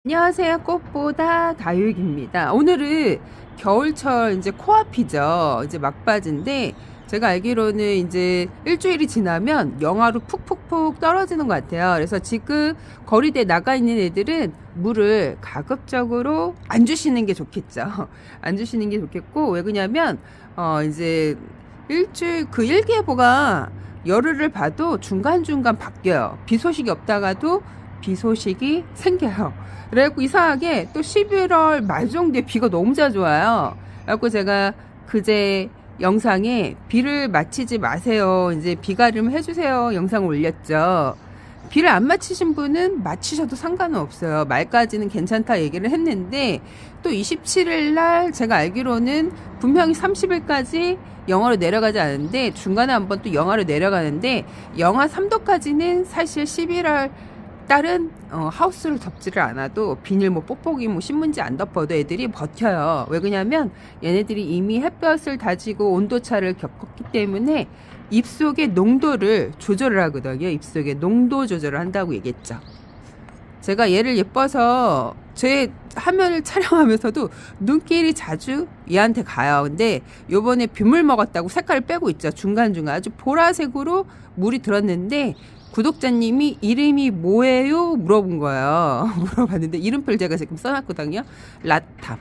안녕하세요. 꽃보다 다육입니다. 오늘은 겨울철 이제 코앞이죠. 이제 막바지인데 제가 알기로는 이제 일주일이 지나면 영하로 푹푹푹 떨어지는 것 같아요. 그래서 지금 거리대에 나가 있는 애들은 물을 가급적으로 안 주시는 게 좋겠죠. 안 주시는 게 좋겠고, 왜 그러냐면 이제 일주일 그 일기예보가 열흘을 봐도 중간중간 바뀌어요. 비 소식이 없다가도 비 소식이 생겨요. 그래갖고 이상하게 또 11월 말 정도에 비가 너무 자주 와요. 그래갖고 제가 그제 영상에 비를 맞히지 마세요, 이제 비가림 해주세요 영상을 올렸죠. 비를 안 맞히신 분은 맞히셔도 상관은 없어요. 말까지는 괜찮다 얘기를 했는데 또 27일 날 제가 알기로는 분명히 30일까지 영하로 내려가지 않은데 중간에 한번 또 영하로 내려가는데 영하 3도까지는 사실 11월 딸은 하우스를 덮지를 않아도 비닐 뭐 뽁뽁이 뭐 신문지 안 덮어도 애들이 버텨요. 왜 그러냐면 얘네들이 이미 햇볕을 다지고 온도차를 겪었기 때문에 입속의 농도를 조절을 하거든요. 입속의 농도 조절을 한다고 얘기했죠. 제가 얘를 예뻐서 제 화면을 촬영하면서도 눈길이 자주 얘한테 가요. 근데 요번에 빗물 먹었다고 색깔을 빼고 있죠. 중간중간 아주 보라색으로 물이 들었는데 구독자님이 이름이 뭐예요? 물어본 거예요. 물어봤는데 이름표를 제가 지금 써놨거든요. 라탑.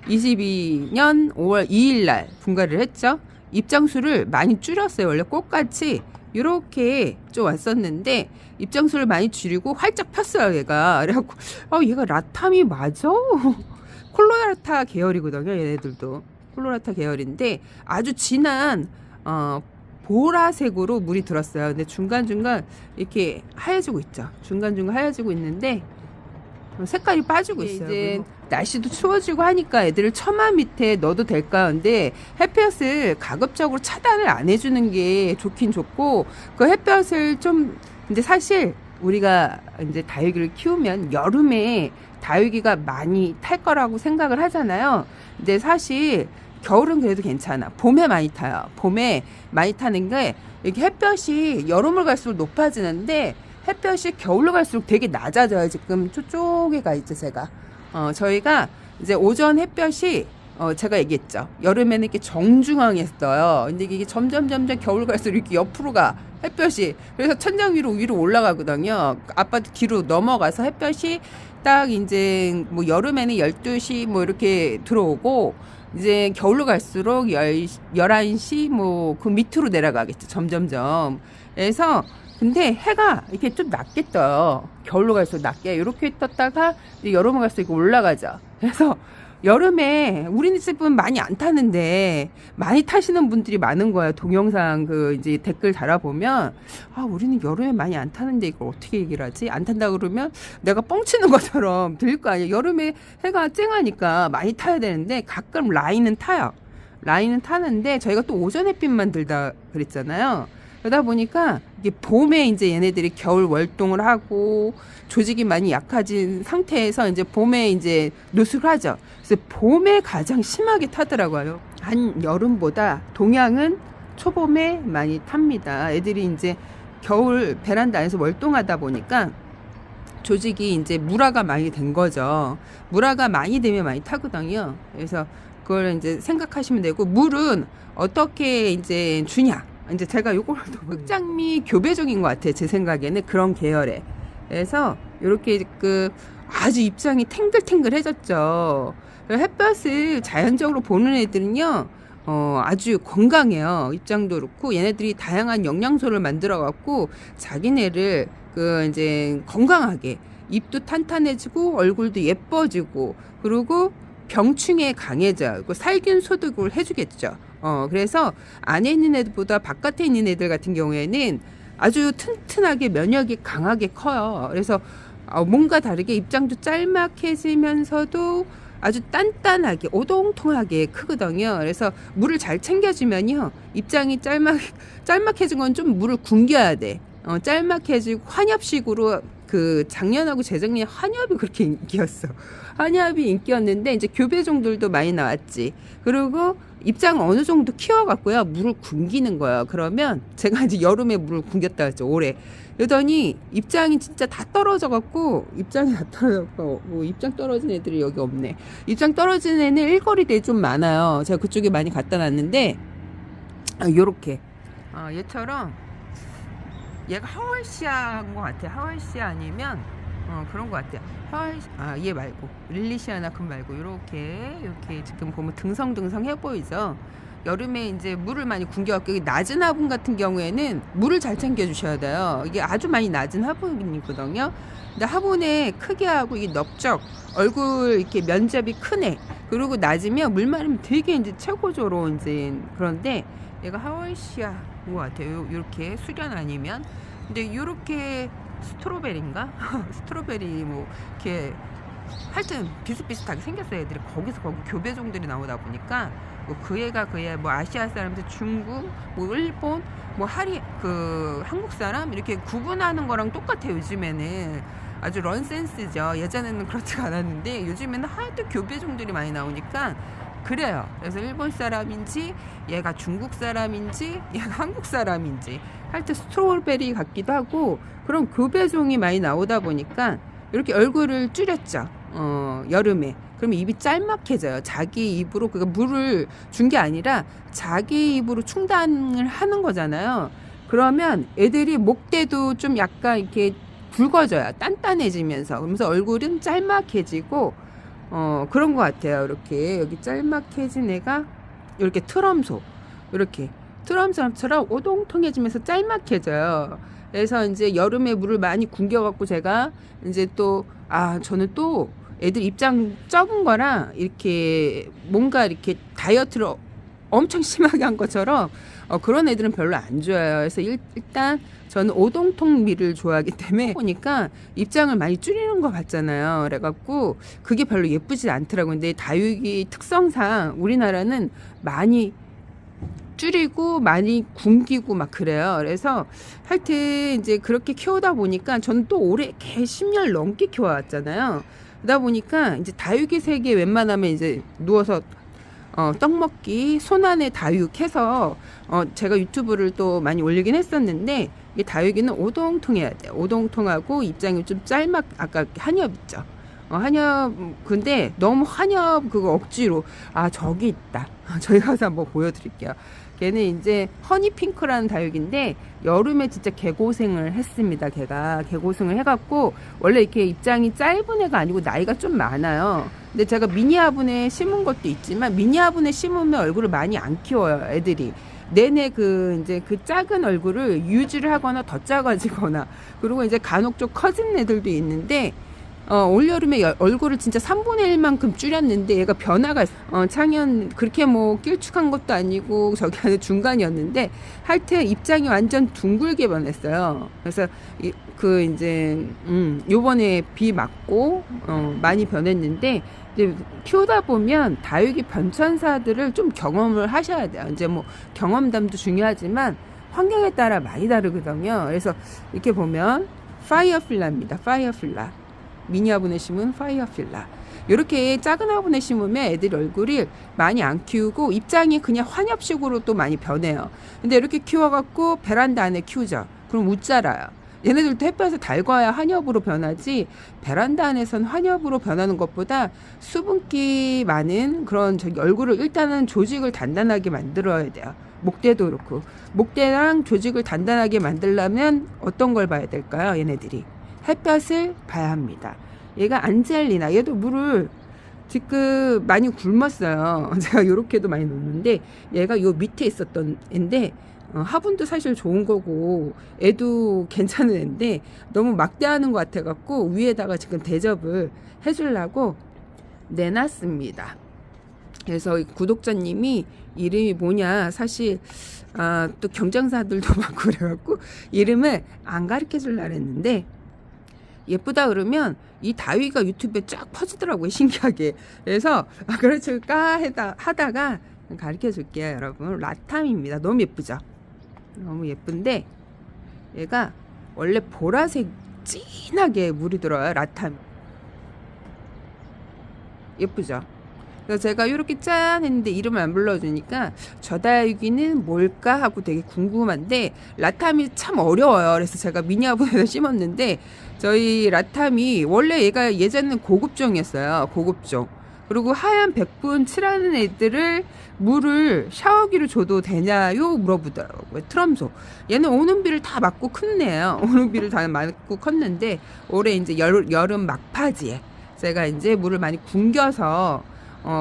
22년 5월 2일 날 분갈이를 했죠. 입장수를 많이 줄였어요. 원래 꽃같이 이렇게 좀 왔었는데 입장수를 많이 줄이고 활짝 폈어요. 얘가. 그래갖고 얘가 라탐이 맞아? 콜로라타 계열이거든요. 얘네들도 콜로라타 계열인데 아주 진한 보라색으로 물이 들었어요. 근데 중간중간 이렇게 하얘지고 있죠. 중간중간 하얘지고 있는데 색깔이 빠지고 있어요. 이제 날씨도 추워지고 하니까 애들을 처마 밑에 넣어도 될까? 근데 햇볕을 가급적으로 차단을 안 해주는 게 좋긴 좋고, 그 햇볕을 좀, 근데 사실 우리가 이제 다육이를 키우면 여름에 다육이가 많이 탈 거라고 생각을 하잖아요. 근데 사실 겨울은 그래도 괜찮아. 봄에 많이 타요. 봄에 많이 타는 게 이렇게 햇볕이 여름을 갈수록 높아지는데 햇볕이 겨울로 갈수록 되게 낮아져요. 지금 저쪽에 가 있죠, 제가. 저희가 이제 오전 햇볕이 제가 얘기했죠. 여름에는 이렇게 정중앙에 떠요. 근데 이게 점점 겨울 갈수록 이렇게 옆으로 가. 햇볕이. 그래서 천장 위로 올라가거든요. 아파트 뒤로 넘어가서 햇볕이 딱 이제 뭐 여름에는 12시 뭐 이렇게 들어오고 이제 겨울로 갈수록 11시 뭐 그 밑으로 내려가겠죠. 점점점. 그래서 근데 해가 이렇게 좀 낮게 떠요. 겨울로 갈수록 낮게 이렇게 떴다가 이제 여름으로 갈수록 올라가죠. 그래서 여름에 우리 집은 많이 안 타는데 많이 타시는 분들이 많은 거예요. 동영상 그 이제 댓글 달아보면 우리는 여름에 많이 안 타는데 이걸 어떻게 얘기를 하지? 안 탄다 그러면 내가 뻥치는 것처럼 들릴 거 아니에요. 여름에 해가 쨍하니까 많이 타야 되는데 가끔 라인은 타요. 라인은 타는데 저희가 또 오전 햇빛만 들다 그랬잖아요. 그러다 보니까 이게 봄에 이제 얘네들이 겨울 월동을 하고 조직이 많이 약해진 상태에서 이제 봄에 이제 노숙을 하죠. 그래서 봄에 가장 심하게 타더라고요. 한 여름보다 동양은 초봄에 많이 탑니다. 애들이 이제 겨울 베란다 안에서 월동하다 보니까 조직이 이제 물화가 많이 된 거죠. 물화가 많이 되면 많이 타거든요. 그래서 그걸 이제 생각하시면 되고, 물은 어떻게 이제 주냐. 이제 제가 요걸 흑장미 교배종인 것 같아요. 제 생각에는 그런 계열에. 그래서 이렇게 그 아주 입장이 탱글탱글해졌죠. 햇볕을 자연적으로 보는 애들은요, 아주 건강해요. 입장도 그렇고 얘네들이 다양한 영양소를 만들어 갖고 자기네를 그 이제 건강하게 입도 탄탄해지고 얼굴도 예뻐지고 그리고 병충해 강해져. 그 살균 소독을 해주겠죠. 그래서 안에 있는 애들보다 바깥에 있는 애들 같은 경우에는 아주 튼튼하게 면역이 강하게 커요. 그래서 뭔가 다르게 입장도 짤막해지면서도 아주 단단하게 오동통하게 크거든요. 그래서 물을 잘 챙겨주면요, 입장이 짤막해진 건 좀 물을 굶겨야 돼. 짤막해지고 환엽식으로 그 작년하고 재작년 한엽이 그렇게 인기였어. 한엽이 인기였는데 이제 교배종들도 많이 나왔지. 그리고 입장을 어느 정도 키워갖고요 물을 굶기는 거예요. 그러면 제가 이제 여름에 물을 굶겼다 했죠, 올해. 그러더니 입장이 진짜 다 떨어져갖고, 입장이 다 떨어져갖고, 뭐 입장 떨어진 애들이 여기 없네. 입장 떨어진 애는 일거리들이 좀 많아요. 제가 그쪽에 많이 갖다 놨는데, 요렇게 얘처럼, 얘가 하월시아인 것 같아요. 하월시아 아니면 그런 것 같아요. 얘 말고 릴리시아나큼 말고 이렇게 지금 보면 등성등성 해 보이죠. 여름에 이제 물을 많이 굶겨갖고, 낮은 화분 같은 경우에는 물을 잘 챙겨 주셔야 돼요. 이게 아주 많이 낮은 화분이거든요. 근데 화분에 크게 하고 이게 넓적, 얼굴 이렇게 면접이 큰 애, 그리고 낮으면 물 마르면 되게 이제 최고조로 이제. 그런데 얘가 하월시아인 것 같아요. 요렇게 수련 아니면. 근데 요렇게 스트로베리인가? 스트로베리 뭐 이렇게 하여튼 비슷비슷하게 생겼어요. 애들이 거기 교배종들이 나오다 보니까 뭐 그 애가 뭐 아시아 사람들, 중국, 뭐 일본, 뭐 한국 사람 이렇게 구분하는 거랑 똑같아요. 요즘에는 아주 런센스죠. 예전에는 그렇지가 않았는데 요즘에는 하여튼 교배종들이 많이 나오니까 그래요. 그래서 일본 사람인지 얘가 중국 사람인지 얘가 한국 사람인지 하여튼 스트로베리 같기도 하고 그런 교배종이 많이 나오다 보니까 이렇게 얼굴을 줄였죠. 여름에. 그러면 입이 짤막해져요. 자기 입으로, 그러니까 물을 준 게 아니라 자기 입으로 충당을 하는 거잖아요. 그러면 애들이 목대도 좀 약간 이렇게 굵어져요. 단단해지면서. 그러면서 얼굴은 짤막해지고 그런 것 같아요. 이렇게 여기 짤막해진 애가 이렇게 트럼소, 이렇게 트럼소처럼 오동통해지면서 짤막해져요. 그래서 이제 여름에 물을 많이 굶겨갖고 제가 이제 저는 또 애들 입장 적은 거랑 이렇게 뭔가 이렇게 다이어트를 엄청 심하게 한 것처럼 그런 애들은 별로 안 좋아요. 그래서 일단 저는 오동통미를 좋아하기 때문에 보니까 입장을 많이 줄이는 거 같잖아요. 그래갖고 그게 별로 예쁘지 않더라고요. 근데 다육이 특성상 우리나라는 많이 줄이고 많이 굶기고 막 그래요. 그래서 하여튼 이제 그렇게 키우다 보니까 저는 또 올해 개 10년 넘게 키워왔잖아요. 그러다 보니까 이제 다육이 세계 웬만하면 이제 누워서 떡 먹기, 손 안에 다육 해서 제가 유튜브를 또 많이 올리긴 했었는데, 이 다육이는 오동통해야 돼요. 오동통하고 입장이 좀 아까 한엽 있죠. 한엽, 근데 너무 한엽 그거 억지로, 저기 있다. 저희 가서 한번 보여드릴게요. 걔는 이제 허니핑크라는 다육인데 여름에 진짜 개고생을 했습니다. 걔가 개고생을 해갖고 원래 이렇게 입장이 짧은 애가 아니고 나이가 좀 많아요. 근데 제가 미니 화분에 심은 것도 있지만 미니 화분에 심으면 얼굴을 많이 안 키워요. 애들이 내내 이제 그 작은 얼굴을 유지를 하거나 더 작아지거나, 그리고 이제 간혹 좀 커진 애들도 있는데 올여름에 얼굴을 진짜 3분의 1만큼 줄였는데 얘가 변화가 창현 그렇게 뭐 길쭉한 것도 아니고 저기 안에 중간이었는데 하여튼 입장이 완전 둥글게 변했어요. 그래서 이제 요번에 비 맞고 많이 변했는데, 이제 키우다 보면 다육이 변천사들을 좀 경험을 하셔야 돼요. 이제 뭐 경험담도 중요하지만 환경에 따라 많이 다르거든요. 그래서 이렇게 보면 파이어필라입니다. 파이어필라. 미니 화분에 심은 파이어필라. 이렇게 작은 화분에 심으면 애들 얼굴이 많이 안 키우고 입장이 그냥 환엽식으로 또 많이 변해요. 근데 이렇게 키워갖고 베란다 안에 키우죠. 그럼 못 자라요. 얘네들도 햇볕에 달궈야 환엽으로 변하지, 베란다 안에선 환엽으로 변하는 것보다 수분기 많은 그런 얼굴을 일단은 조직을 단단하게 만들어야 돼요. 목대도 그렇고. 목대랑 조직을 단단하게 만들려면 어떤 걸 봐야 될까요? 얘네들이 햇볕을 봐야 합니다. 얘가 안젤리나, 얘도 물을 지금 많이 굶었어요. 제가 요렇게도 많이 놓는데 얘가 요 밑에 있었던 애인데 화분도 사실 좋은 거고 애도 괜찮은 애인데 너무 막대하는 것 같아갖고 위에다가 지금 대접을 해주려고 내놨습니다. 그래서 구독자님이 이름이 뭐냐, 사실 또 경쟁사들도 많고 그래갖고 이름을 안 가르쳐 주려고 했는데 예쁘다 그러면 이 다위가 유튜브에 쫙 퍼지더라고요, 신기하게. 그래서 그렇죠 하다가 가르쳐 줄게요. 여러분, 라탐입니다. 너무 예쁘죠? 너무 예쁜데 얘가 원래 보라색 진하게 물이 들어요. 라탐 예쁘죠? 그래서 제가 이렇게 짠 했는데 이름을 안 불러주니까 저 다육이는 뭘까 하고 되게 궁금한데 라탐이 참 어려워요. 그래서 제가 미니 화분에다 심었는데 저희 라탐이 원래 얘가 예전에는 고급종이었어요. 고급종. 그리고 하얀 백분 칠하는 애들을 물을 샤워기로 줘도 되냐요? 물어보더라고요. 트럼소. 얘는 오는 비를 다 맞고 컸네요. 오는 비를 다 맞고 컸는데 올해 이제 여름 막바지에 제가 이제 물을 많이 굶겨서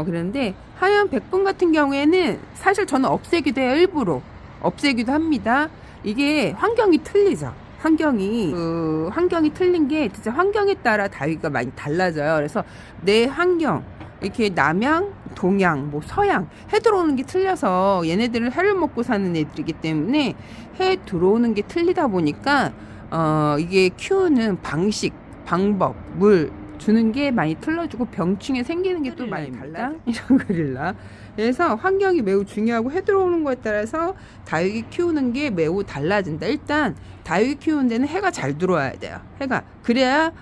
그런데 하얀 백분 같은 경우에는 사실 저는 없애기도 해요. 일부러 없애기도 합니다. 이게 환경이 틀리죠. 환경이 틀린 게 진짜 환경에 따라 다육이가 많이 달라져요. 그래서 내 환경 이렇게 남양, 동양, 뭐 서양 해 들어오는 게 틀려서 얘네들은 해를 먹고 사는 애들이기 때문에 해 들어오는 게 틀리다 보니까 이게 키우는 방식, 방법, 물 주는 게 많이 틀려지고 병충해 생기는 게 또 많이 달라. 샹그릴라. 그래서 환경이 매우 중요하고 해 들어오는 거에 따라서 다육이 키우는 게 매우 달라진다. 일단 다육이 키우는 데는 해가 잘 들어와야 돼요. 해가 그래야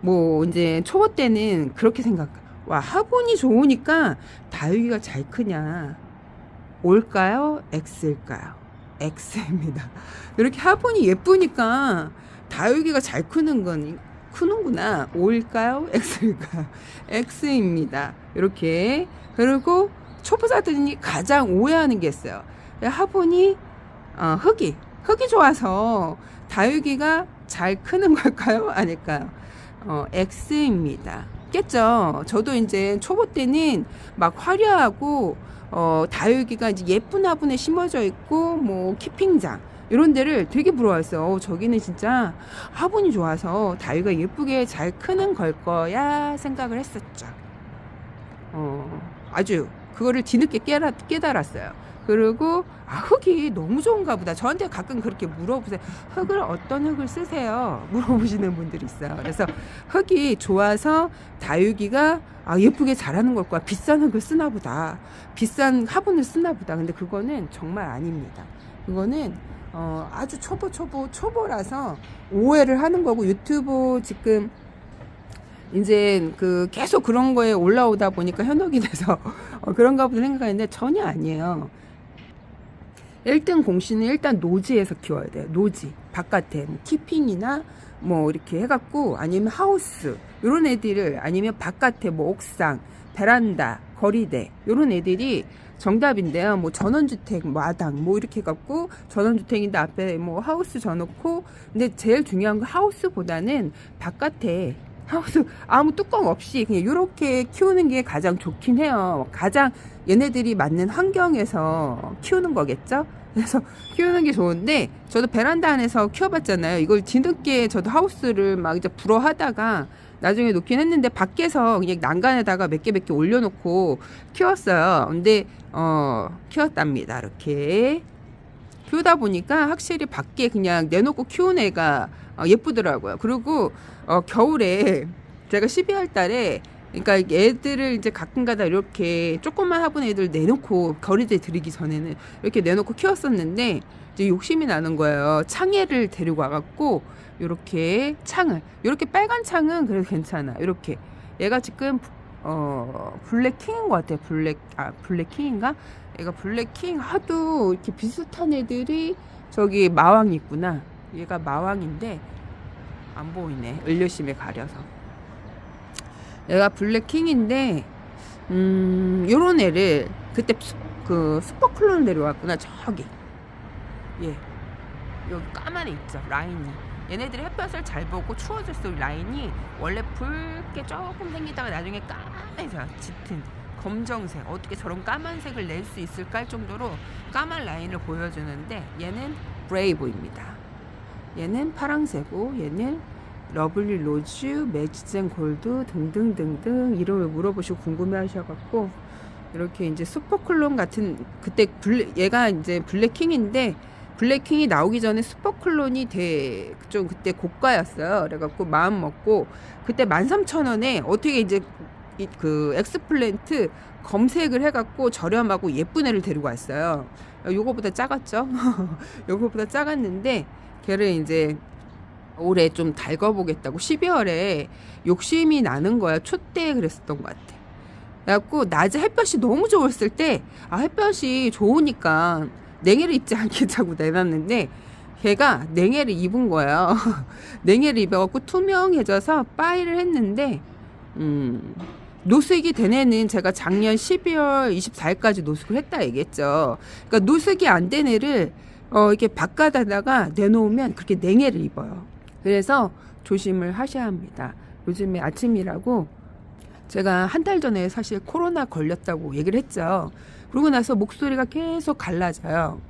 뭐 이제 초보 때는 그렇게 생각. 와, 화분이 좋으니까 다육이가 잘 크냐? 올까요? X일까요? X입니다. 이렇게 화분이 예쁘니까 다육이가 잘 크는구나. O일까요? X일까요? X입니다. 이렇게. 그리고 초보자들이 가장 오해하는 게 있어요. 화분이 흙이 좋아서 다육이가 잘 크는 걸까요? 아닐까요? X입니다. 겠죠. 저도 이제 초보 때는 막 화려하고 다육이가 이제 예쁜 화분에 심어져 있고 뭐 키핑장 이런 데를 되게 부러워했어요. 저기는 진짜 화분이 좋아서 다육이가 예쁘게 잘 크는 걸 거야 생각을 했었죠. 아주 그거를 뒤늦게 깨달았어요. 그리고 흙이 너무 좋은가 보다. 저한테 가끔 그렇게 물어보세요. 어떤 흙을 쓰세요? 물어보시는 분들이 있어요. 그래서 흙이 좋아서 다육이가 예쁘게 자라는 걸 거야. 비싼 흙을 쓰나 보다. 비싼 화분을 쓰나 보다. 근데 그거는 정말 아닙니다. 그거는 아주 초보라서 오해를 하는 거고, 유튜브 지금 이제 계속 그런 거에 올라오다 보니까 현혹이 돼서 그런가 보다 생각했는데 전혀 아니에요. 1등 공시는 일단 노지에서 키워야 돼요. 노지 바깥에 뭐 키핑이나 뭐 이렇게 해갖고, 아니면 하우스 이런 애들을, 아니면 바깥에 뭐 옥상, 베란다, 거리대 이런 애들이 정답인데요. 뭐 전원주택, 마당 뭐 이렇게 해갖고, 전원주택인데 앞에 뭐 하우스 져놓고. 근데 제일 중요한 건 하우스보다는 바깥에 하우스 아무 뚜껑 없이 그냥 이렇게 키우는 게 가장 좋긴 해요. 가장 얘네들이 맞는 환경에서 키우는 거겠죠. 그래서 키우는 게 좋은데, 저도 베란다 안에서 키워봤잖아요. 이걸 뒤늦게 저도 하우스를 막 이제 불어하다가 나중에 놓긴 했는데, 밖에서 그냥 난간에다가 몇 개 올려놓고 키웠어요. 근데 키웠답니다. 이렇게 키우다 보니까 확실히 밖에 그냥 내놓고 키운 애가 예쁘더라고요. 그리고 겨울에 제가 12월 달에, 그러니까 애들을 이제 가끔가다 이렇게 조그만 화분 애들 내놓고 거리대 들이기 전에는 이렇게 내놓고 키웠었는데, 이제 욕심이 나는 거예요. 창애를 데리고 와갖고 이렇게 이렇게 빨간 창은 그래도 괜찮아. 이렇게 얘가 지금 블랙킹인 것 같아요. 블랙킹인가? 얘가 블랙킹 하도 이렇게 비슷한 애들이 저기 마왕이 있구나. 얘가 마왕인데 안 보이네. 을려심에 가려서. 얘가 블랙킹인데 요런 애를 그때 슈퍼클론을 내려왔구나. 저기 여기 까만 애 있죠. 라인이. 얘네들이 햇볕을 잘 보고 추워질수록 라인이 원래 붉게 조금 생기다가 나중에 까매져. 짙은 검정색. 어떻게 저런 까만색을 낼 수 있을까 할 정도로 까만 라인을 보여주는데, 얘는 브레이브입니다. 얘는 파랑새고, 얘는 러블리 로즈, 매지젠 골드 등등등등 이름을 물어보시고 궁금해하셔갖고 이렇게 이제 슈퍼클론 같은, 그때 얘가 이제 블랙킹인데, 블랙킹이 나오기 전에 슈퍼클론이 좀 그때 고가였어요. 그래갖고 마음 먹고 그때 13,000원에 어떻게 이제 엑스플랜트 검색을 해갖고 저렴하고 예쁜 애를 데리고 왔어요. 요거보다 작았죠. 요거보다 작았는데 걔를 이제 올해 좀 달궈보겠다고 12월에 욕심이 나는 거야. 초 때 그랬었던 것 같아. 그래갖고 낮에 햇볕이 너무 좋았을 때 햇볕이 좋으니까 냉해를 입지 않겠다고 내놨는데 걔가 냉해를 입은 거예요. 냉해를 입어갖고 투명해져서 빠이를 했는데 노숙이 된 애는 제가 작년 12월 24일까지 노숙을 했다 얘기했죠. 그러니까 노숙이 안 된 애를 이렇게 바깥에다가 내놓으면 그렇게 냉해를 입어요. 그래서 조심을 하셔야 합니다. 요즘에 아침이라고 제가 한 달 전에 사실 코로나 걸렸다고 얘기를 했죠. 그러고 나서 목소리가 계속 갈라져요.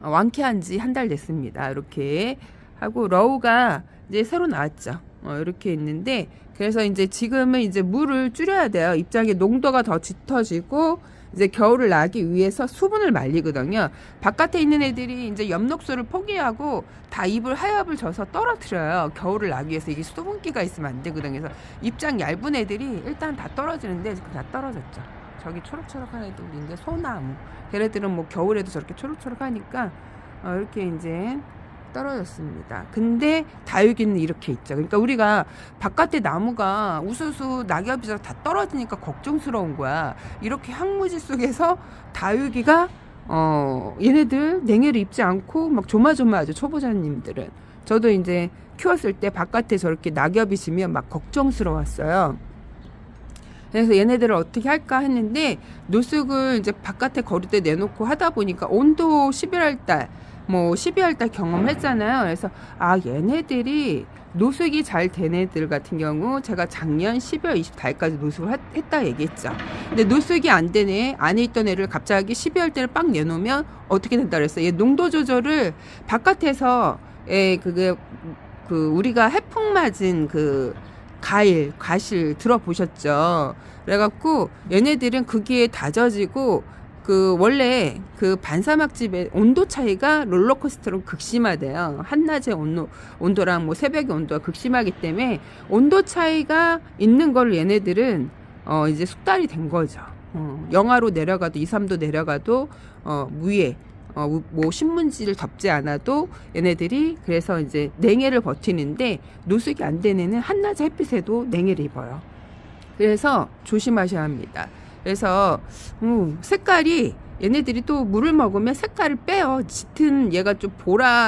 완쾌한 지 한 달 됐습니다. 이렇게 하고 러우가 이제 새로 나왔죠. 이렇게 있는데 그래서 이제 지금은 이제 물을 줄여야 돼요. 입장의 농도가 더 짙어지고 이제 겨울을 나기 위해서 수분을 말리거든요. 바깥에 있는 애들이 이제 엽록소를 포기하고 다 입을 하엽을 져서 떨어뜨려요. 겨울을 나기 위해서. 이게 수분기가 있으면 안 되거든요. 그래서 입장 얇은 애들이 일단 다 떨어지는데 지금 다 떨어졌죠. 저기 초록초록한 애들인데 소나무. 걔네들은 뭐 겨울에도 저렇게 초록초록하니까 이렇게 이제 떨어졌습니다. 근데 다육이는 이렇게 있죠. 그러니까 우리가 바깥에 나무가 우수수 낙엽이 다 떨어지니까 걱정스러운 거야. 이렇게 황무지 속에서 다육이가 얘네들 냉해를 입지 않고 막 조마조마하죠. 초보자님들은. 저도 이제 키웠을 때 바깥에 저렇게 낙엽이 지면 막 걱정스러웠어요. 그래서 얘네들을 어떻게 할까 했는데 노숙을 이제 바깥에 거리대 내놓고 하다 보니까 온도 11월달 뭐 12월달 경험했잖아요. 그래서 얘네들이 노숙이 잘 된 애들 같은 경우 제가 작년 12월 24일까지 노숙을 했다 얘기했죠. 근데 노숙이 안 되네 안에 있던 애를 갑자기 12월 달에 빡 내놓으면 어떻게 된다 그랬어요. 얘 농도 조절을 바깥에서 우리가 해풍 맞은 과실 들어보셨죠? 그래갖고 얘네들은 그게 다져지고 원래 반사막집의 온도 차이가 롤러코스터로 극심하대요. 한낮의 온도랑 뭐 새벽의 온도가 극심하기 때문에 온도 차이가 있는 걸 얘네들은 이제 숙달이 된 거죠. 영하로 내려가도 2, 3도 내려가도 위에 뭐 신문지를 덮지 않아도 얘네들이 그래서 이제 냉해를 버티는데 노숙이 안 된 애는 한낮의 햇빛에도 냉해를 입어요. 그래서 조심하셔야 합니다. 그래서 색깔이 얘네들이 또 물을 먹으면 색깔을 빼요. 짙은 얘가 좀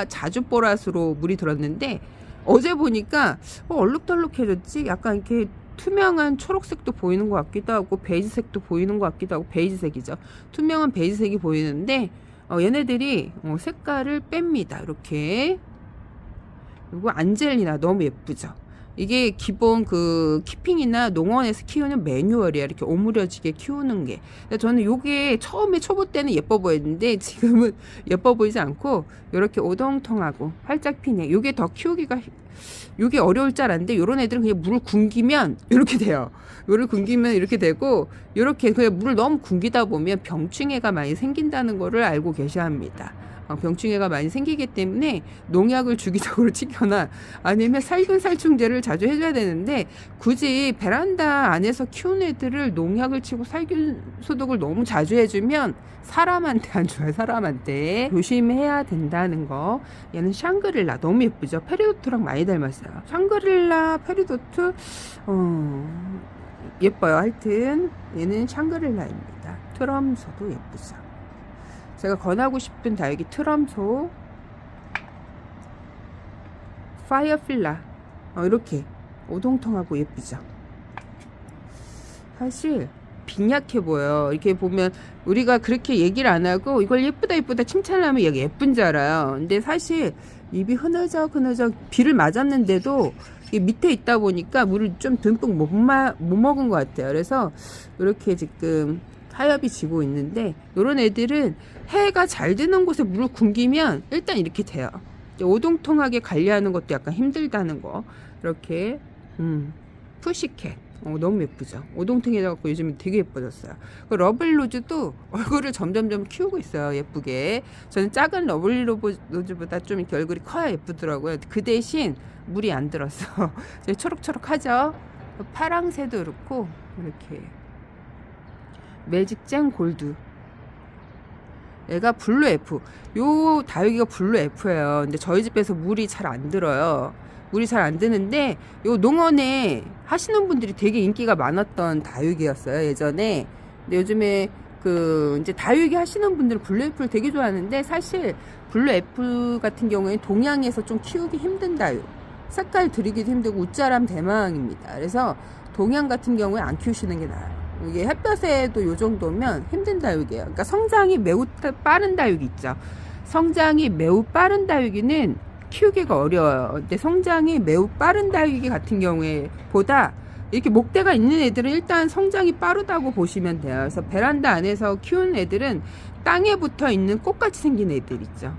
자주 보라스로 물이 들었는데 어제 보니까 얼룩덜룩해졌지. 약간 이렇게 투명한 초록색도 보이는 것 같기도 하고 베이지색도 보이는 것 같기도 하고 베이지색이죠. 투명한 베이지색이 보이는데 얘네들이 색깔을 뺍니다. 이렇게. 그리고 안젤리나 너무 예쁘죠. 이게 기본 키핑이나 농원에서 키우는 매뉴얼이야. 이렇게 오므려지게 키우는 게. 저는 요게 처음에 초보 때는 예뻐 보였는데 지금은 예뻐 보이지 않고 요렇게 오동통하고 활짝 피네. 요게 더 키우기가 요게 어려울 줄 알았는데 요런 애들은 그냥 물을 굶기면 이렇게 돼요. 요를 굶기면 이렇게 되고 요렇게 그냥 물을 너무 굶기다 보면 병충해가 많이 생긴다는 거를 알고 계셔야 합니다. 병충해가 많이 생기기 때문에 농약을 주기적으로 치거나 아니면 살균살충제를 자주 해줘야 되는데 굳이 베란다 안에서 키우는 애들을 농약을 치고 살균소독을 너무 자주 해주면 사람한테 안 좋아요. 사람한테 조심해야 된다는 거. 얘는 샹그릴라 너무 예쁘죠. 페리도트랑 많이 닮았어요. 샹그릴라 페리도트 예뻐요. 하여튼 얘는 샹그릴라입니다. 트럼소도 예쁘죠. 제가 권하고 싶은 다육이 트럼소, 파이어필라 이렇게 오동통하고 예쁘죠. 사실 빈약해 보여. 이렇게 보면 우리가 그렇게 얘기를 안 하고 이걸 예쁘다 칭찬을 하면 얘가 예쁜 줄 알아요. 근데 사실 입이 흐느적 비를 맞았는데도 밑에 있다 보니까 물을 좀 듬뿍 못 먹은 것 같아요. 그래서 이렇게 지금 하엽이 지고 있는데 요런 애들은 해가 잘 드는 곳에 물을 굶기면 일단 이렇게 돼요. 오동통하게 관리하는 것도 약간 힘들다는 거. 이렇게 푸시캣 너무 예쁘죠. 오동통해져갖고 요즘 되게 예뻐졌어요. 러블리로즈도 얼굴을 점점점 키우고 있어요. 예쁘게. 저는 작은 러블리로즈보다 좀 이렇게 얼굴이 커야 예쁘더라고요. 그 대신 물이 안 들었어. 초록초록하죠. 파랑새도 그렇고 이렇게 매직잼 골드. 얘가 블루 F. 요 다육이가 블루 F예요. 근데 저희 집에서 물이 잘 안 들어요. 물이 잘 안 드는데 요 농원에 하시는 분들이 되게 인기가 많았던 다육이었어요 예전에. 근데 요즘에 그 이제 다육이 하시는 분들은 블루 애플 되게 좋아하는데, 사실 블루 애플 같은 경우에 동양에서 좀 키우기 힘든 다육, 색깔 들이기도 힘들고 웃자람 대망입니다. 그래서 동양 같은 경우에 안 키우시는 게 나아요. 이게 햇볕에도 요 정도면 힘든 다육이에요. 그러니까 성장이 매우 빠른 다육이 있죠. 성장이 매우 빠른 다육이는 키우기가 어려워요. 근데 성장이 매우 빠른 다육이 같은 경우에 보다 이렇게 목대가 있는 애들은 일단 성장이 빠르다고 보시면 돼요. 그래서 베란다 안에서 키우는 애들은 땅에 붙어 있는 꽃같이 생긴 애들 있죠.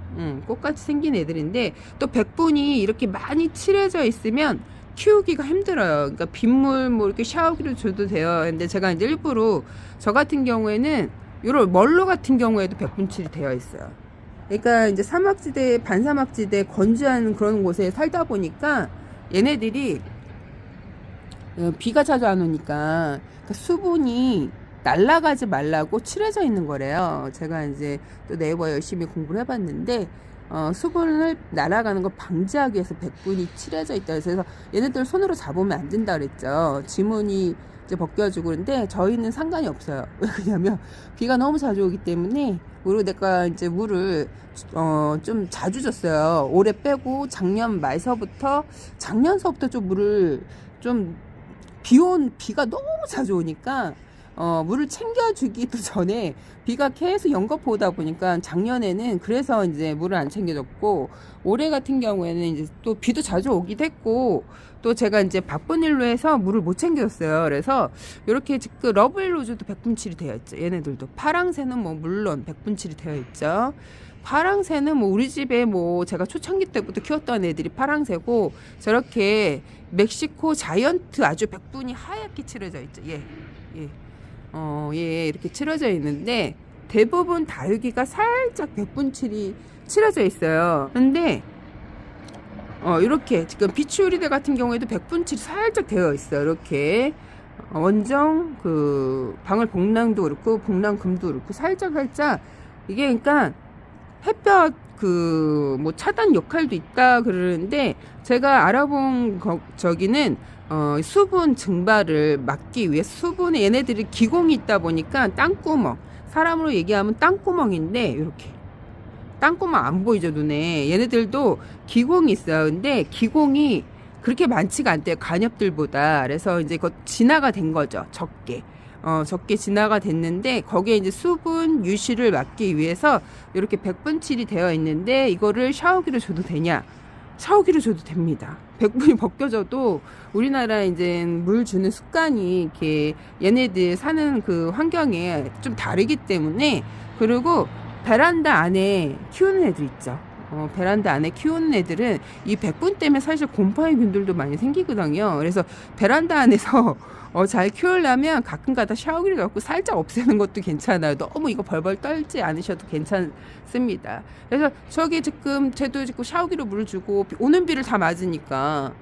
꽃같이 생긴 애들인데, 또 백분이 이렇게 많이 칠해져 있으면 키우기가 힘들어요. 그러니까 빗물 뭐 이렇게 샤워기로 줘도 돼요. 근데 제가 이제 일부러 저 같은 경우에는 요런 멀로 같은 경우에도 백분칠이 되어 있어요. 그러니까 이제 사막지대, 반사막지대 건조한 그런 곳에 살다 보니까 얘네들이 비가 자주 안 오니까 수분이 날아가지 말라고 칠해져 있는 거래요. 제가 이제 또 네이버 열심히 공부를 해봤는데 수분을 날아가는 걸 방지하기 위해서 백분이 칠해져 있다. 그래서 얘네들 손으로 잡으면 안 된다 그랬죠. 지문이 이제 벗겨지고. 그런데 저희는 상관이 없어요. 왜 그러냐면 비가 너무 자주 오기 때문에. 그리고 내가 이제 물을 좀 자주 줬어요. 올해 빼고 작년 말서부터, 작년서부터 좀 물을 좀 비가 너무 자주 오니까 물을 챙겨주기도 전에 비가 계속 연거푸 오다 보니까 작년에는 그래서 이제 물을 안 챙겨줬고, 올해 같은 경우에는 이제 또 비도 자주 오기도 했고, 또 제가 이제 바쁜 일로 해서 물을 못 챙겨줬어요. 그래서 이렇게 지금 러블로즈도 백분칠이 되어 있죠. 얘네들도 파랑새는 뭐 물론 백분칠이 되어 있죠. 파랑새는 뭐 우리 집에 뭐 제가 초창기 때부터 키웠던 애들이 파랑새고, 저렇게 멕시코 자이언트 아주 백분이 하얗게 칠해져 있죠. 예, 이렇게 칠해져 있는데 대부분 다육이가 살짝 백분칠이 칠해져 있어요. 근데 이렇게 지금 비추리대 같은 경우에도 백분칠이 살짝 되어 있어요. 이렇게 원정 그 방울 복랑도 그렇고 복랑금도 그렇고 살짝 이게 그러니까 햇볕 그 뭐 차단 역할도 있다 그러는데, 제가 알아본 저기는 수분 증발을 막기 위해, 수분에 얘네들이 기공이 있다 보니까 땅구멍, 사람으로 얘기하면 땅구멍인데 이렇게 땅구멍 안 보이죠 눈에. 얘네들도 기공이 있어요. 근데 기공이 그렇게 많지가 않대요, 간엽들보다. 그래서 이제 그거 진화가 된 거죠. 적게 진화가 됐는데, 거기에 이제 수분 유실을 막기 위해서 이렇게 백분칠이 되어 있는데, 이거를 샤워기로 줘도 되냐? 샤워기로 줘도 됩니다. 백분이 벗겨져도 우리나라 이제 물 주는 습관이 이렇게 얘네들 사는 그 환경에 좀 다르기 때문에. 그리고 베란다 안에 키우는 애들 있죠. 베란다 안에 키우는 애들은 이 백분 때문에 사실 곰팡이균들도 많이 생기거든요. 그래서 베란다 안에서 잘 키우려면 가끔가다 샤워기를 넣고 살짝 없애는 것도 괜찮아요. 너무 이거 벌벌 떨지 않으셔도 괜찮습니다. 그래서 저기 지금 쟤도 지금 샤워기로 물을 주고 오는 비를 다 맞으니까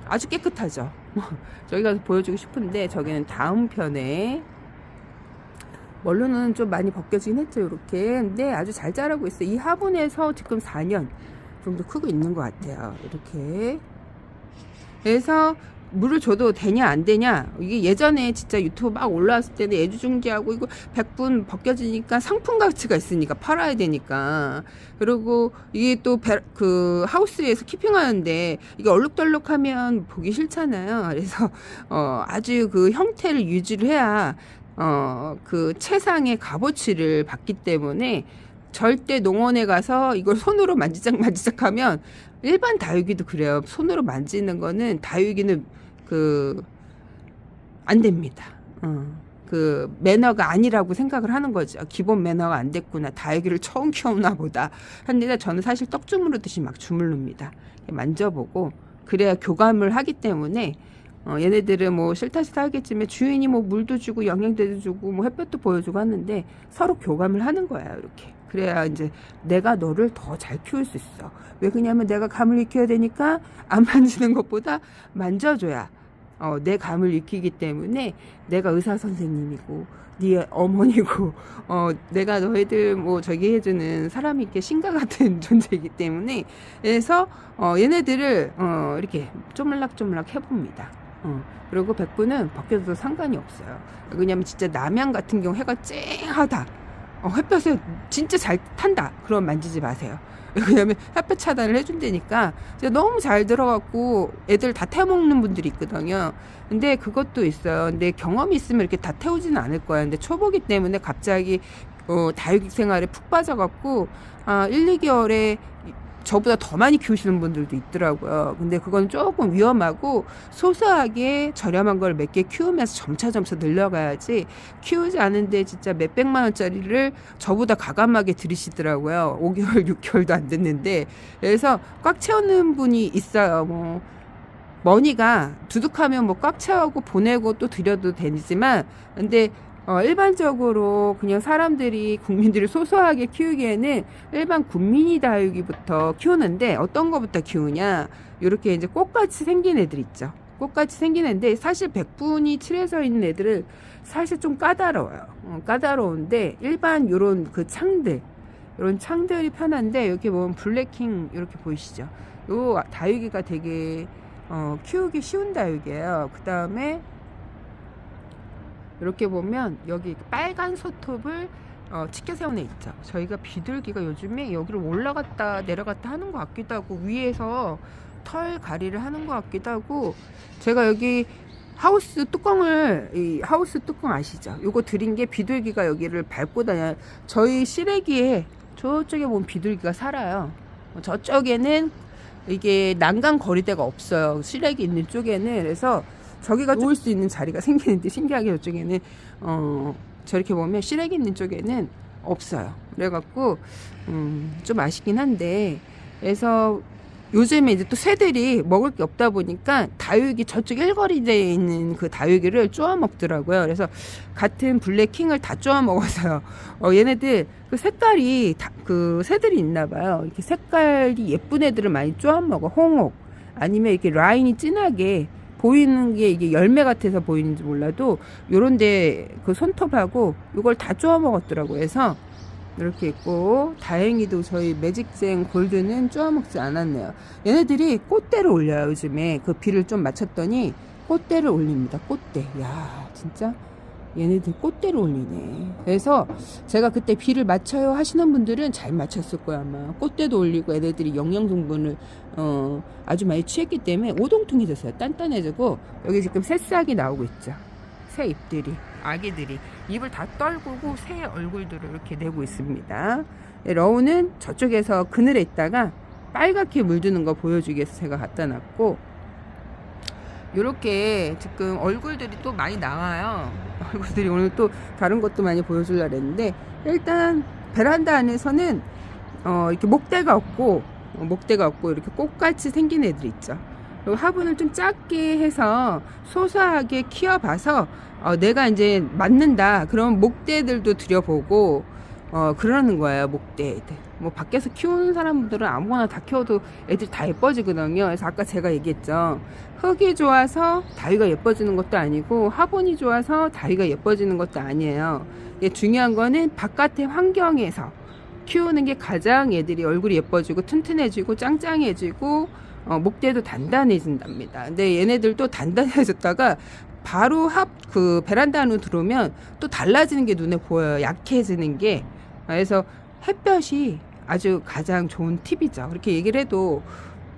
아주 깨끗하죠. 저기 가서 보여주고 싶은데, 저기는 다음 편에 원로는 좀 많이 벗겨지긴 했죠. 이렇게. 근데 아주 잘 자라고 있어요. 이 화분에서 지금 4년 정도 크고 있는 것 같아요. 이렇게. 그래서 물을 줘도 되냐 안 되냐, 이게 예전에 진짜 유튜브 막 올라왔을 때는 애주중지하고 이거 백분 벗겨지니까 상품 가치가 있으니까 팔아야 되니까. 그리고 이게 또 그 하우스에서 키핑하는데 이게 얼룩덜룩하면 보기 싫잖아요. 그래서 아주 그 형태를 유지를 해야 그 최상의 값어치를 받기 때문에 절대 농원에 가서 이걸 손으로 만지작 하면, 일반 다육이도 그래요. 손으로 만지는 거는 다육이는 안 됩니다. 그 매너가 아니라고 생각을 하는 거죠. 기본 매너가 안 됐구나, 다육이를 처음 키우나 보다. 근데 저는 사실 떡 주무르듯이 막 주물릅니다. 만져보고 그래야 교감을 하기 때문에. 얘네들은 뭐 싫다 하겠지만 주인이 뭐 물도 주고 영양제도 주고 뭐 햇볕도 보여주고 하는데 서로 교감을 하는 거예요. 이렇게. 그래야 이제 내가 너를 더 잘 키울 수 있어. 왜 그러냐면 내가 감을 익혀야 되니까 안 만지는 것보다 만져줘야 내 감을 익히기 때문에 내가 의사 선생님이고 네 어머니고 내가 너희들 뭐 저기 해주는 사람 있게 신과 같은 존재이기 때문에 그래서 얘네들을 이렇게 쪼물락쪼물락 해봅니다. 그리고 백부는 벗겨도 상관이 없어요. 왜냐면 진짜 남양 같은 경우 해가 쨍하다. 햇볕에 진짜 잘 탄다. 그럼 만지지 마세요. 왜냐면 햇볕 차단을 해준다니까 너무 잘 들어갖고 애들 다 태워먹는 분들이 있거든요. 근데 그것도 있어요. 근데 경험이 있으면 이렇게 다 태우지는 않을 거야. 근데 초보기 때문에 갑자기 다육이 생활에 푹 빠져갖고 1, 2개월에 저보다 더 많이 키우시는 분들도 있더라고요. 근데 그건 조금 위험하고 소소하게 저렴한 걸 몇 개 키우면서 점차 늘려가야지 키우지 않은데 진짜 몇백만 원짜리를 저보다 가감하게 들이시더라고요. 5개월, 6개월도 안 됐는데. 그래서 꽉 채우는 분이 있어요. 뭐 머니가 두둑하면 뭐 꽉 채우고 보내고 또 드려도 되지만 근데 일반적으로 그냥 국민들이 소소하게 키우기에는 일반 군민이 다육이부터 키우는데 어떤 거부터 키우냐. 이렇게 이제 꽃같이 생긴 애들 있죠. 꽃같이 생긴 애인데 사실 백분이 칠해져 있는 애들은 사실 좀 까다로워요. 까다로운데 일반 요런 그 창들, 이런 창들이 편한데 이렇게 보면 블랙킹 이렇게 보이시죠? 요 다육이가 되게 키우기 쉬운 다육이에요. 그 다음에 이렇게 보면 여기 빨간 소톱을 치켜 세운 애 있죠. 저희가 비둘기가 요즘에 여기를 올라갔다 내려갔다 하는 것 같기도 하고 위에서 털 가리를 하는 것 같기도 하고 제가 여기 하우스 뚜껑 아시죠? 요거 드린 게 비둘기가 여기를 밟고 다녀요. 저희 시래기에 저쪽에 보면 비둘기가 살아요. 저쪽에는 이게 난간 거리대가 없어요. 시래기 있는 쪽에는. 그래서 저기가 놓을 수 있는 자리가 생기는데 신기하게 저쪽에는 저렇게 보면 시래기 있는 쪽에는 없어요. 그래갖고 좀 아쉽긴 한데 그래서 요즘에 이제 또 새들이 먹을 게 없다 보니까 다육이 저쪽 일거리대에 있는 그 다육이를 쪼아 먹더라고요. 그래서 같은 블랙킹을 다 쪼아 먹어서요. 얘네들 그 색깔이 그 새들이 있나 봐요. 이렇게 색깔이 예쁜 애들을 많이 쪼아 먹어. 홍옥 아니면 이렇게 라인이 진하게 보이는 게 이게 열매 같아서 보이는지 몰라도 요런데 그 손톱하고 이걸 다 쪼아 먹었더라고요. 그래서 이렇게 있고 다행히도 저희 매직쟁 골드는 쪼아 먹지 않았네요. 얘네들이 꽃대를 올려요. 요즘에 그 비를 좀 맞췄더니 꽃대를 올립니다. 꽃대. 야 진짜 얘네들 꽃대를 올리네. 그래서 제가 그때 비를 맞춰요 하시는 분들은 잘 맞췄을 거야 아마. 꽃대도 올리고 애들이 영양 성분을 아주 많이 취했기 때문에 오동통해졌어요. 단단해지고 여기 지금 새싹이 나오고 있죠. 새 잎들이 아기들이 입을 다 떨구고 새 얼굴들을 이렇게 내고 있습니다. 러우는 저쪽에서 그늘에 있다가 빨갛게 물드는 거 보여주기 위해서 제가 갖다 놨고 이렇게 지금 얼굴들이 또 많이 나와요. 얼굴들이 오늘 또 다른 것도 많이 보여주려고 했는데 일단 베란다 안에서는 이렇게 목대가 없고 이렇게 꽃같이 생긴 애들 있죠. 그리고 화분을 좀 작게 해서 소소하게 키워봐서 내가 이제 맞는다 그럼 목대들도 들여보고 그러는 거예요. 목대들 뭐 밖에서 키우는 사람들은 아무거나 다 키워도 애들 다 예뻐지거든요. 그래서 아까 제가 얘기했죠. 흙이 좋아서 다위가 예뻐지는 것도 아니고 화분이 좋아서 다위가 예뻐지는 것도 아니에요. 중요한 거는 바깥의 환경에서 키우는 게 가장 애들이 얼굴이 예뻐지고 튼튼해지고 짱짱해지고 목대도 단단해진답니다. 근데 얘네들도 단단해졌다가 바로 그 베란다 안으로 들어오면 또 달라지는 게 눈에 보여요. 약해지는 게. 그래서 햇볕이 아주 가장 좋은 팁이죠. 그렇게 얘기를 해도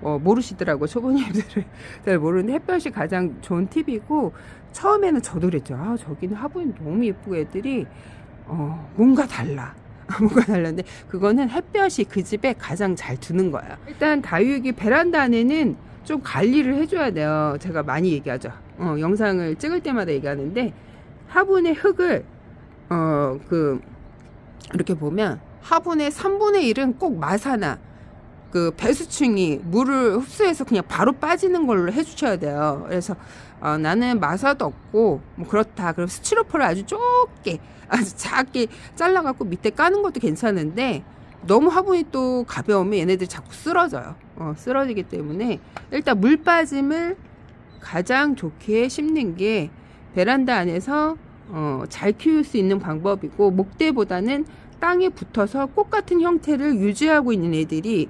모르시더라고요. 초보님들은 잘 모르는데 햇볕이 가장 좋은 팁이고 처음에는 저도 그랬죠. 저기는 화분이 너무 예쁘고 애들이 뭔가 달라. 뭔가 달랐는데 그거는 햇볕이 그 집에 가장 잘 드는 거예요. 일단 다육이 베란다 안에는 좀 관리를 해줘야 돼요. 제가 많이 얘기하죠. 영상을 찍을 때마다 얘기하는데 화분의 흙을 이렇게 보면 화분의 3분의 1은 꼭 마사나 그 배수충이 물을 흡수해서 그냥 바로 빠지는 걸로 해주셔야 돼요. 그래서 나는 마사도 없고 뭐 그렇다. 그럼 스티로폼을 아주 작게 잘라갖고 밑에 까는 것도 괜찮은데 너무 화분이 또 가벼우면 얘네들이 자꾸 쓰러져요. 쓰러지기 때문에 일단 물 빠짐을 가장 좋게 심는 게 베란다 안에서 잘 키울 수 있는 방법이고, 목대보다는 땅에 붙어서 꽃 같은 형태를 유지하고 있는 애들이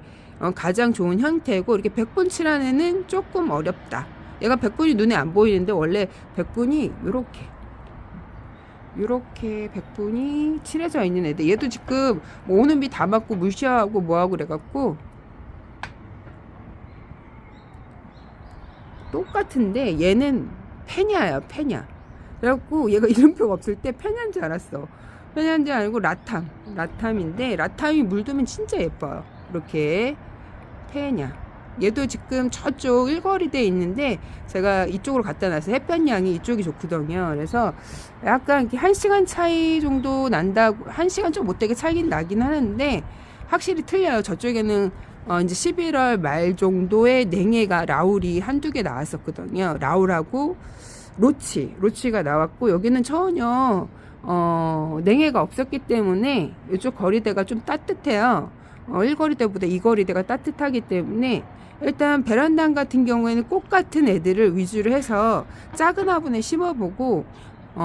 가장 좋은 형태고, 이렇게 백분 칠한 애는 조금 어렵다. 얘가 백분이 눈에 안 보이는데 원래 백분이 요렇게 백분이 칠해져 있는 애들. 얘도 지금 뭐 오는 비 다 맞고 물시하고 뭐하고 그래갖고 똑같은데 얘는 페냐야, 페냐. 그래갖고 얘가 이름표가 없을 때 페냐인 줄 알았어. 페냐인 줄 알고 라탐인데, 라탐이 물두면 진짜 예뻐요. 이렇게 페냐. 얘도 지금 저쪽 일거리대에 있는데 제가 이쪽으로 갖다 놨어요. 햇볕양이 이쪽이 좋거든요. 그래서 약간 이렇게 1시간 차이 정도 난다고, 1시간 좀 못되게 차이긴 나긴 하는데 확실히 틀려요. 저쪽에는 이제 11월 말 정도에 냉해가, 라울이 한두 개 나왔었거든요. 라울하고 로치가 나왔고, 여기는 전혀 냉해가 없었기 때문에 이쪽 거리대가 좀 따뜻해요. 1거리대보다 2거리대가 따뜻하기 때문에 일단 베란다 같은 경우에는 꽃 같은 애들을 위주로 해서 작은 화분에 심어보고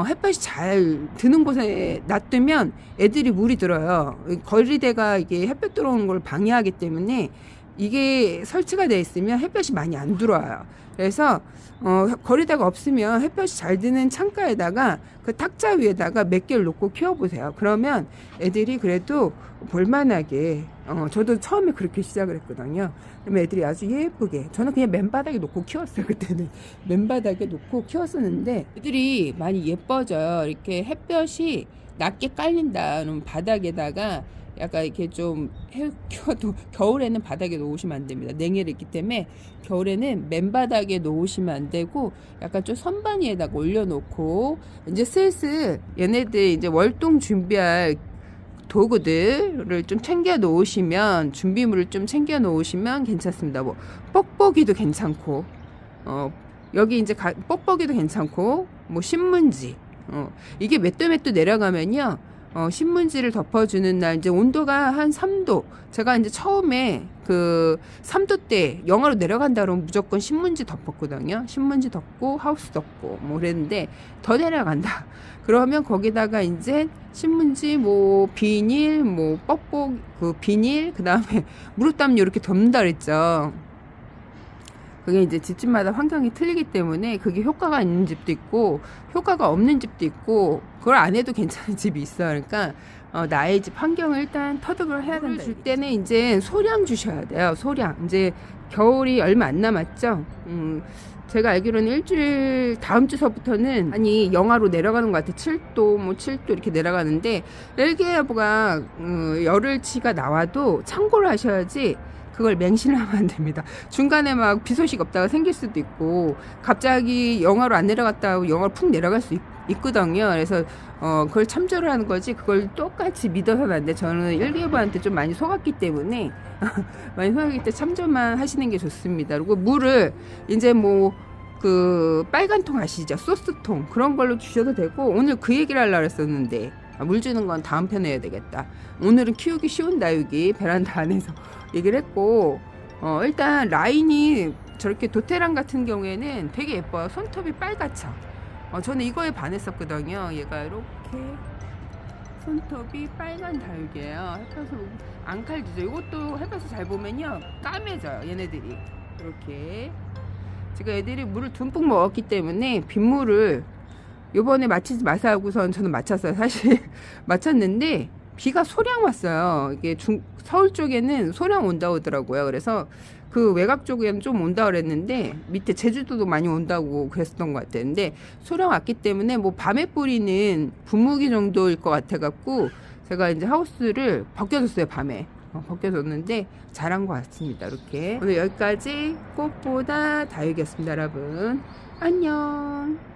햇볕이 잘 드는 곳에 놔두면 애들이 물이 들어요. 거리대가 이게 햇볕 들어오는 걸 방해하기 때문에 이게 설치가 되어 있으면 햇볕이 많이 안 들어와요. 그래서 거리대가 없으면 햇볕이 잘 드는 창가에다가 그 탁자 위에다가 몇 개를 놓고 키워보세요. 그러면 애들이 그래도 볼만하게, 저도 처음에 그렇게 시작을 했거든요. 그러면 애들이 아주 예쁘게, 저는 그냥 맨바닥에 놓고 키웠어요. 그때는 맨바닥에 놓고 키웠었는데 애들이 많이 예뻐져요. 이렇게 햇볕이 낮게 깔린다 그러면 바닥에다가 약간 이렇게 좀 키워도, 겨울에는 바닥에 놓으시면 안 됩니다. 냉해를 있기 때문에 겨울에는 맨바닥에 놓으시면 안 되고 약간 좀 선반 위에다가 올려놓고, 이제 슬슬 얘네들 이제 월동 준비할 도구들을 좀 챙겨 놓으시면, 준비물을 좀 챙겨 놓으시면 괜찮습니다. 뭐 뽁뽁이도 괜찮고, 여기 이제 뽁뽁이도 괜찮고, 뭐 신문지, 이게 몇 도 몇 도 내려가면요, 신문지를 덮어주는 날 이제 온도가 한 3도, 제가 이제 처음에 그 3도대 영하로 내려간다 그러면 무조건 신문지 덮었거든요. 신문지 덮고 하우스 덮고 뭐 그랬는데, 더 내려간다 그러면 거기다가 이제 신문지, 뭐 비닐, 뭐 뻑뻑 그 비닐, 그 다음에 무릎담요 이렇게 덮는다 그랬죠. 그게 이제 집집마다 환경이 틀리기 때문에 그게 효과가 있는 집도 있고 효과가 없는 집도 있고, 그걸 안 해도 괜찮은 집이 있어. 그러니까 나의 집 환경을 일단 터득을 해야 된다. 줄 때는 이제 소량 주셔야 돼요. 소량. 이제 겨울이 얼마 안 남았죠. 제가 알기로는 일주일 다음 주서부터는 아니 영하로 내려가는 것 같아. 7도 뭐 7도 이렇게 내려가는데, 일기예보가 열흘치가 나와도 참고를 하셔야지 그걸 맹신을 하면 안 됩니다. 중간에 막 비 소식 없다가 생길 수도 있고, 갑자기 영하로 안 내려갔다고 영하로 푹 내려갈 수 있거든요. 그래서 그걸 참조를 하는 거지, 그걸 똑같이 믿어서는 안 돼. 저는 일기예보한테 좀 많이 속았기 때문에 많이 속았기 때문에 참조만 하시는 게 좋습니다. 그리고 물을 이제 뭐 그 빨간 통 아시죠? 소스통 그런 걸로 주셔도 되고, 오늘 그 얘기를 하려고 했었는데 물 주는 건 다음 편에 해야 되겠다. 오늘은 키우기 쉬운 다육이 베란다 안에서 얘기를 했고, 일단 라인이 저렇게 도테랑 같은 경우에는 되게 예뻐요. 손톱이 빨갛죠. 저는 이거에 반했었거든요. 얘가 이렇게 손톱이 빨간 다육이에요. 햇볕을 안 칼지죠. 이것도 햇볕을 잘 보면요 까매져요. 얘네들이 이렇게. 제가 애들이 물을 듬뿍 먹었기 때문에 빗물을 요번에 맞히지 마세요 하고선 저는 맞췄어요. 사실 맞췄는데 비가 소량 왔어요. 이게 서울 쪽에는 소량 온다고 하더라고요. 그래서 그 외곽 쪽에는 좀 온다고 그랬는데, 밑에 제주도도 많이 온다고 그랬었던 것 같아요. 근데 소량 왔기 때문에 뭐 밤에 뿌리는 분무기 정도일 것 같아 갖고 제가 이제 하우스를 벗겨줬어요. 밤에 벗겨줬는데 잘한 것 같습니다. 이렇게 오늘 여기까지 꽃보다 다육이었습니다. 여러분 안녕.